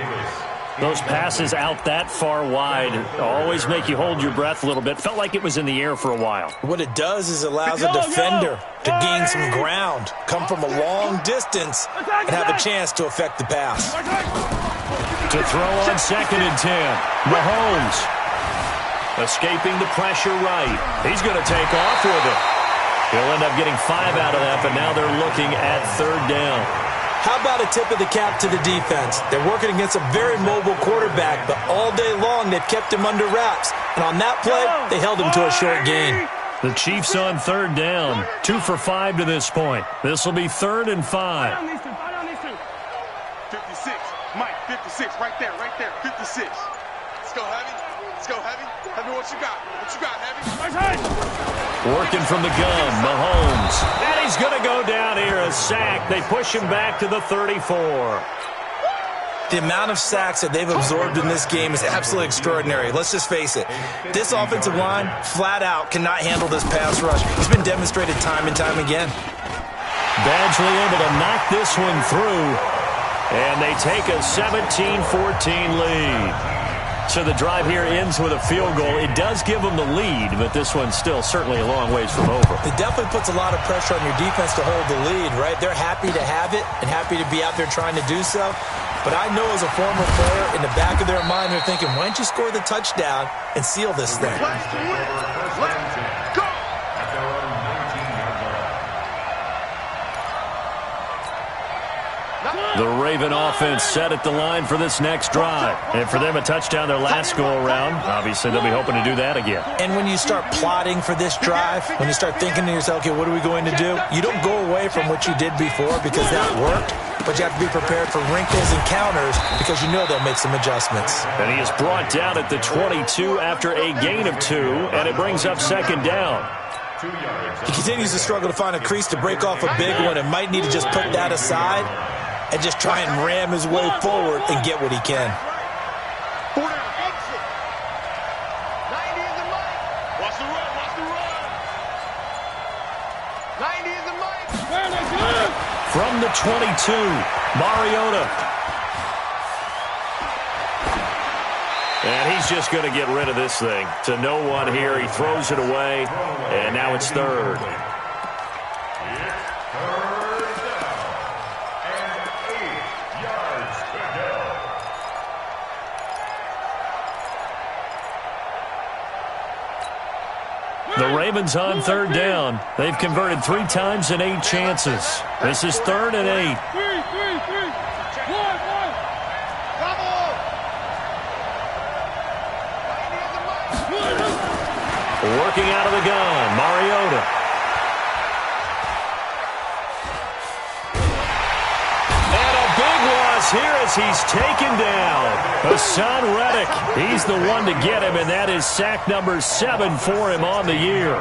Those passes out that far wide always make you hold your breath a little bit. Felt like it was in the air for a while. What it does is allows a defender to gain some ground, come from a long distance, and have a chance to affect the pass. To throw on 2nd and 10. Mahomes escaping the pressure right. He's going to take off with it. He'll end up getting 5 out of that, but now they're looking at 3rd down. How about a tip of the cap to the defense? They're working against a very mobile quarterback, but all day long they've kept him under wraps. And on that play, they held him to a short gain. The Chiefs on 3rd down. 2 for 5 to this point. This will be 3rd and 5. 56. Mike, 56. Right there. 56. Let's go, Heavy. Heavy, what you got? Heavy? Working from the gun, Mahomes. And he's going to go down here, a sack. They push him back to the 34. The amount of sacks that they've absorbed in this game is absolutely extraordinary. Let's just face it. This offensive line, flat out, cannot handle this pass rush. It's been demonstrated time and time again. Badgley able to knock this one through. And they take a 17-14 lead. So the drive here ends with a field goal. It does give them the lead, but this one's still certainly a long ways from over. It definitely puts a lot of pressure on your defense to hold the lead, right? They're happy to have it and happy to be out there trying to do so. But I know as a former player, in the back of their mind, they're thinking, why don't you score the touchdown and seal this thing? Let's go! The Raven offense set at the line for this next drive. And for them, a touchdown their last go-around. Obviously, they'll be hoping to do that again. And when you start plotting for this drive, when you start thinking to yourself, okay, what are we going to do? You don't go away from what you did before because that worked, but you have to be prepared for wrinkles and counters because you know they'll make some adjustments. And he is brought down at the 22 after a gain of 2, and it brings up 2nd down. He continues to struggle to find a crease to break off a big one and might need to just put that aside and just try and ram his way forward and get what he can. Exit. 90 is the mic. Watch the run. 90 is the mic. From the 22, Mariota. And he's just going to get rid of this thing. To no one here. He throws it away, and now it's 3rd. The Ravens on 3rd down. They've converted 3 times in 8 chances. This is 3rd and 8. Working out of the gun, Mariota. And a big loss here as he's taken down. Hassan Reddick, he's the one to get him, and that is sack number 7 for him on the year.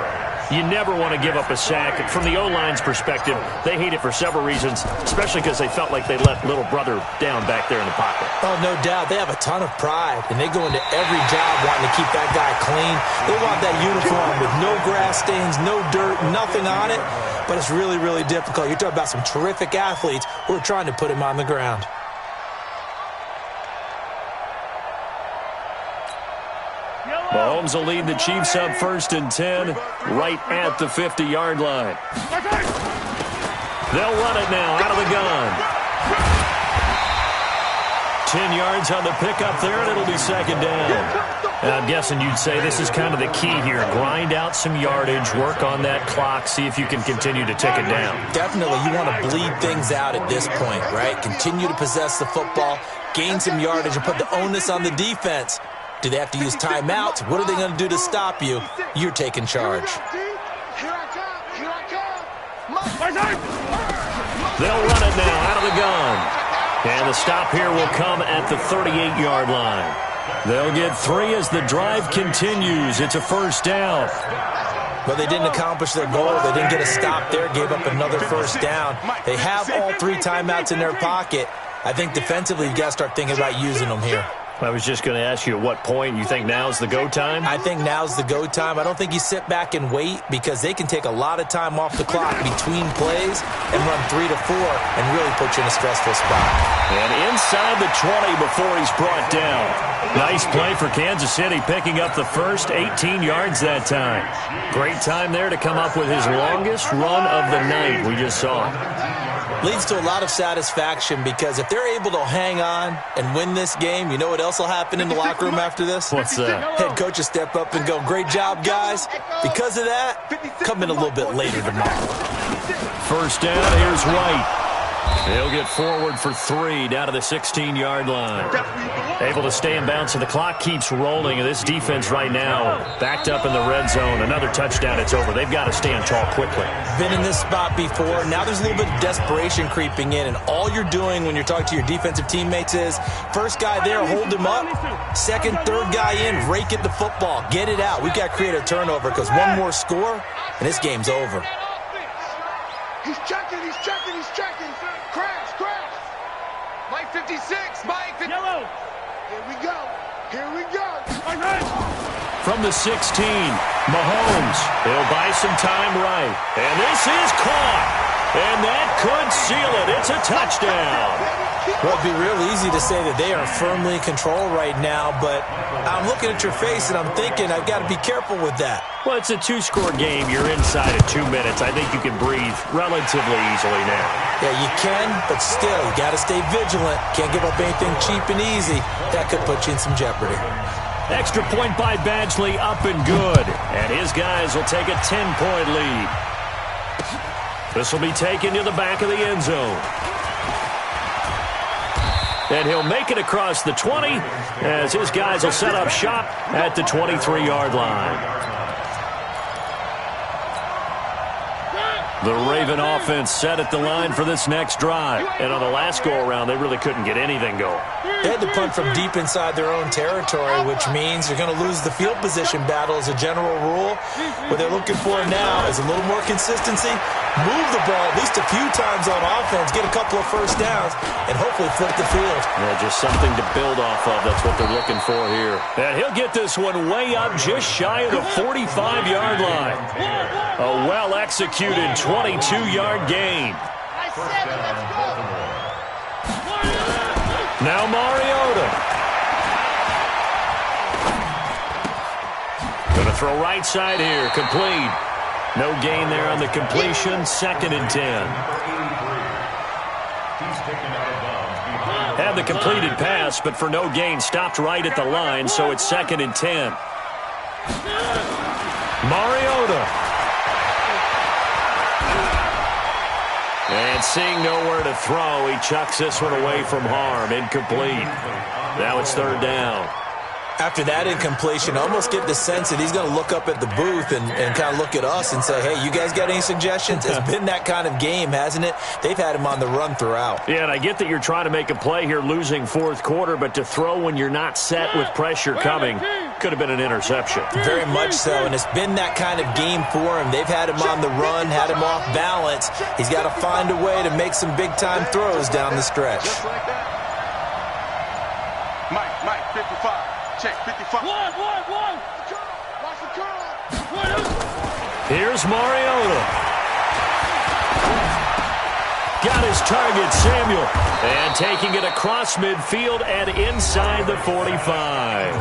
You never want to give up a sack. From the O-line's perspective, they hate it for several reasons, especially because they felt like they let little brother down back there in the pocket. Oh, no doubt. They have a ton of pride, and they go into every job wanting to keep that guy clean. They want that uniform with no grass stains, no dirt, nothing on it, but it's really, really difficult. You're talking about some terrific athletes who are trying to put him on the ground. Mahomes will lead the Chiefs up 1st and 10, right at the 50-yard line. They'll run it now out of the gun. 10 yards on the pickup there, and it'll be 2nd down. And I'm guessing you'd say this is kind of the key here. Grind out some yardage, work on that clock, see if you can continue to tick it down. Definitely, you want to bleed things out at this point, right? Continue to possess the football, gain some yardage, and put the onus on the defense. Do they have to use timeouts? What are they going to do to stop you? You're taking charge. They'll run it now out of the gun. And the stop here will come at the 38-yard line. They'll get 3 as the drive continues. It's a 1st down. But they didn't accomplish their goal. They didn't get a stop there, gave up another 1st down. They have all 3 timeouts in their pocket. I think defensively, you've got to start thinking about using them here. I was just going to ask you at what point you think now's the go time? I think now's the go time. I don't think you sit back and wait because they can take a lot of time off the clock between plays and run 3 to 4 and really put you in a stressful spot. And inside the 20 before he's brought down. Nice play for Kansas City, picking up the first 18 yards that time. Great time there to come up with his longest run of the night. We just saw it. Leads to a lot of satisfaction because if they're able to hang on and win this game, you know what else will happen in the locker room after this? What's that? Head coach will step up and go, great job, guys. Because of that, come in a little bit later tomorrow. First down, here's White. He'll get forward for 3 down to the 16-yard line. Able to stay in bounds, so the clock keeps rolling. And this defense right now backed up in the red zone. Another touchdown, it's over. They've got to stand tall quickly. Been in this spot before. Now there's a little bit of desperation creeping in. And all you're doing when you're talking to your defensive teammates is first guy there, hold him up. Second, third guy in, rake at the football. Get it out. We've got to create a turnover because one more score, and this game's over. He's checking, he's checking, he's checking. Crash, crash. Mike 56, Mike 50. Yellow. Here we go. Here we go. From the 16, Mahomes. He'll buy some time right. And this is caught. And that could seal it. It's a touchdown. Well, it'd be real easy to say that they are firmly in control right now, but I'm looking at your face and I'm thinking I've got to be careful with that. Well, it's a 2-score game. You're inside of 2 minutes. I think you can breathe relatively easily now. Yeah, you can, but still, you got to stay vigilant. Can't give up anything cheap and easy. That could put you in some jeopardy. Extra point by Badgley, up and good. And his guys will take a 10-point lead. This will be taken to the back of the end zone. And he'll make it across the 20 as his guys will set up shop at the 23-yard line. The Raven offense set at the line for this next drive. And on the last go-around, they really couldn't get anything going. They had to punt from deep inside their own territory, which means you're going to lose the field position battle as a general rule. What they're looking for now is a little more consistency, move the ball at least a few times on offense, get a couple of first downs, and hopefully flip the field. Yeah, just something to build off of. That's what they're looking for here. And he'll get this one way up just shy of the 45-yard line. A well-executed 22-yard gain. Now Mariota. Going to throw right side here. Complete. No gain there on the completion. 2nd and 10. Had the completed pass, but for no gain. Stopped right at the line, so it's 2nd and 10. Mariota. And seeing nowhere to throw, he chucks this one away from harm. Incomplete. Now it's 3rd down. After that incompletion, I almost get the sense that he's going to look up at the booth and kind of look at us and say, hey, you guys got any suggestions? It's been that kind of game, hasn't it? They've had him on the run throughout. Yeah, and I get that you're trying to make a play here losing 4th quarter, but to throw when you're not set with pressure coming could have been an interception. Very much so, and it's been that kind of game for him. They've had him on the run, had him off balance. He's got to find a way to make some big-time throws down the stretch. Just like that. Mike, 55. Check, 55. One. Watch the curl. Here's Mariota. Got his target, Samuel. And taking it across midfield and inside the 45.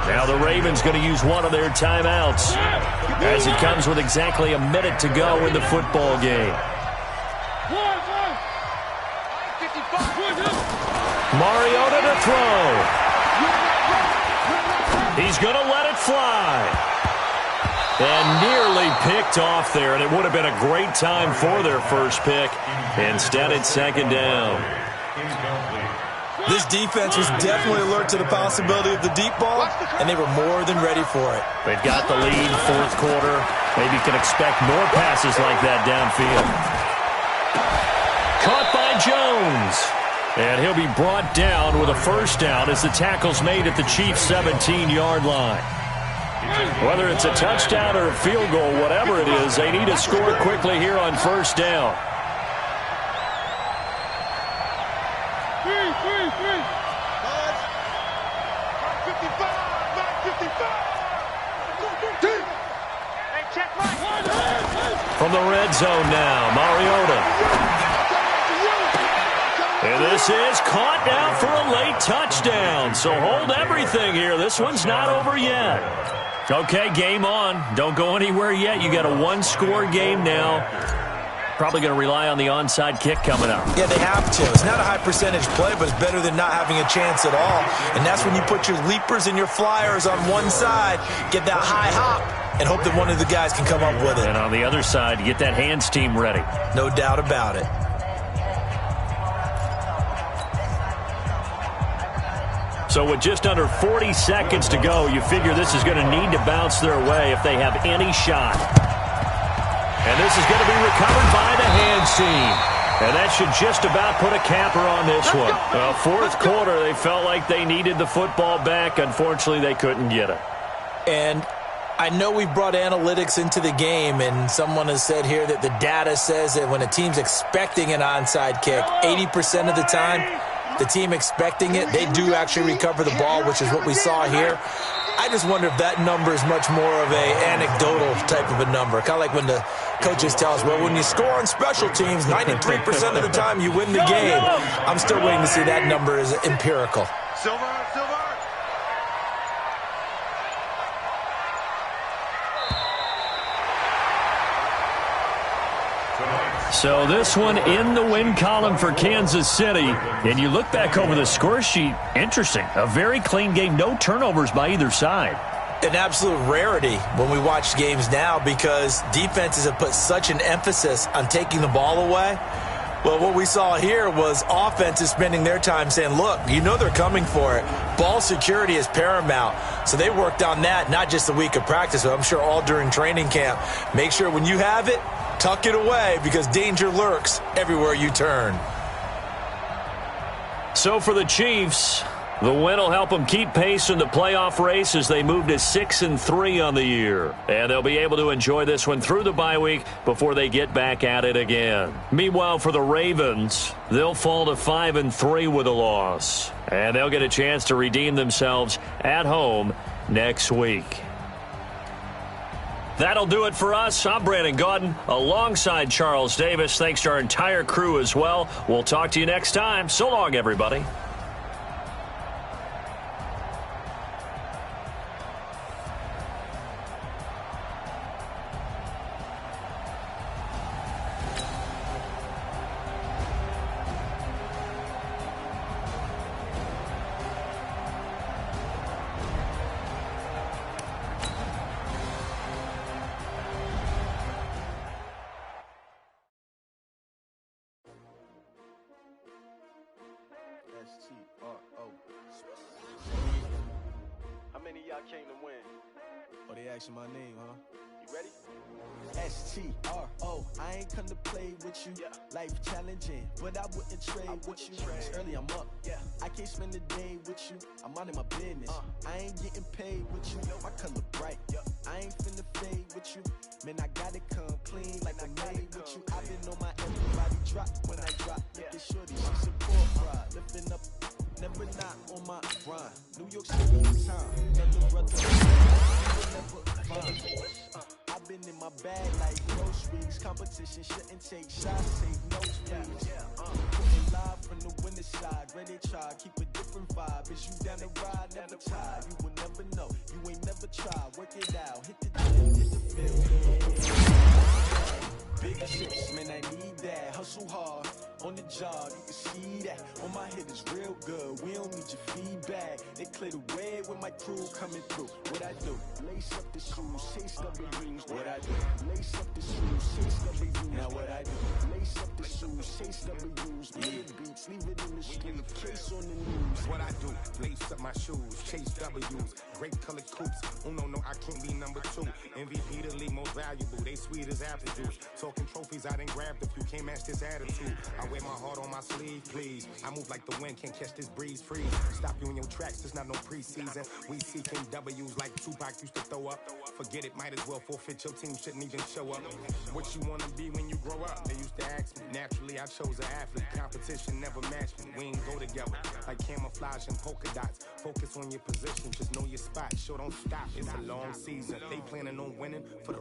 Now the Ravens going to use one of their timeouts as it comes with exactly a minute to go in the football game. Mariota to throw. He's going to let it fly. And nearly picked off there, and it would have been a great time for their first pick. Instead, it's 2nd down. This defense was definitely alert to the possibility of the deep ball, and they were more than ready for it. They've got the lead, 4th quarter. Maybe can expect more passes like that downfield. Caught by Jones. And he'll be brought down with a first down as the tackle's made at the Chiefs' 17-yard line. Whether it's a touchdown or a field goal, whatever it is, they need to score quickly here on first down. from the red zone now. Mariota. And this is caught now for a late touchdown. So hold everything here. This one's not over yet. Okay, game on. Don't go anywhere yet. You got a one-score game now. Probably going to rely on the onside kick coming up. Yeah, they have to. It's not a high percentage play, but it's better than not having a chance at all. And that's when you put your leapers and your flyers on one side, get that high hop, and hope that one of the guys can come up with it. And on the other side, get that hands team ready. No doubt about it. So with just under 40 seconds to go, you figure this is going to need to bounce their way if they have any shot. And this is going to be recovered by the hands team. And that should just about put a capper on this one. Well, fourth quarter, they felt like they needed the football back. Unfortunately, they couldn't get it. And I know we've brought analytics into the game, and someone has said here that the data says that when a team's expecting an onside kick, 80% of the time, the team expecting it, they do actually recover the ball, which is what we saw here. I just wonder if that number is much more of a anecdotal type of a number. Kind of like when the coaches tell us, well, when you score on special teams, 93% of the time you win the game. I'm still waiting to see that number is empirical. Silver. So this one in the win column for Kansas City. And you look back over the score sheet, interesting. A very clean game, no turnovers by either side. An absolute rarity when we watch games now because defenses have put such an emphasis on taking the ball away. Well, what we saw here was offenses spending their time saying, look, you know they're coming for it. Ball security is paramount. So they worked on that, not just a week of practice, but I'm sure all during training camp. Make sure when you have it, tuck it away because danger lurks everywhere you turn. So for the Chiefs, the win will help them keep pace in the playoff race as they move to 6-3 on the year. And they'll be able to enjoy this one through the bye week before they get back at it again. Meanwhile, for the Ravens, they'll fall to 5-3 with a loss. And they'll get a chance to redeem themselves at home next week. That'll do it for us. I'm Brandon Gaudin alongside Charles Davis. Thanks to our entire crew as well. We'll talk to you next time. So long, everybody. How many of y'all came to win? Oh, they asking my name, huh? You ready? S-T-R-O, I ain't come to play with you. Yeah. Life challenging, but I wouldn't trade with you. It's early, I'm up. Yeah. I can't spend the day with you. I'm out of my business. I ain't getting paid with you. My color bright. I ain't finna fade with you. Man, I gotta come clean like I made with you. I've been on my everybody drop when I drop. Look at shorty, she support pride. Lifting up, never not on my grind. New York City time. Another brother, never find. I've been in my bag like groceries. Competition shouldn't take shots, take notes, please. Putting live from the winner side. Ready to try, keep a different vibe. Is you down the ride, never tired. You will never know, you ain't never tried. Work it out, hit the gym, hit the field. Big chips, man, I need that. Hustle hard, on the job, you can see that. On my head is real good, we don't need your feedback. They clear the way with my crew coming through. What I do? Lace up the shoes, chase W's. What I do? Lace up the shoes, chase W's. Now what I do? Lace up the shoes, chase W's. Leave the beats, leave it in the street, case on the news. What I do? Lace up my shoes, chase W's. Great colored coops. Oh no, I can't be number 2. MVP the league most valuable. They sweet as apple juice. Talking trophies, I didn't grab the few. Can't match this attitude. I wear my heart on my sleeve, please. I move like the wind, can't catch this breeze. Freeze. Stop you in your tracks, there's not no preseason. We seeking W's like Tupac used to throw up. Forget it, might as well forfeit. Your team shouldn't even show up. What you wanna be when you grow up? They used to ask me. Naturally, I chose an athlete. Competition never matched me. We ain't go together like camouflage and polka dots. Focus on your position, just know your spot. Sure, don't stop. It's a long season. They planning on winning for the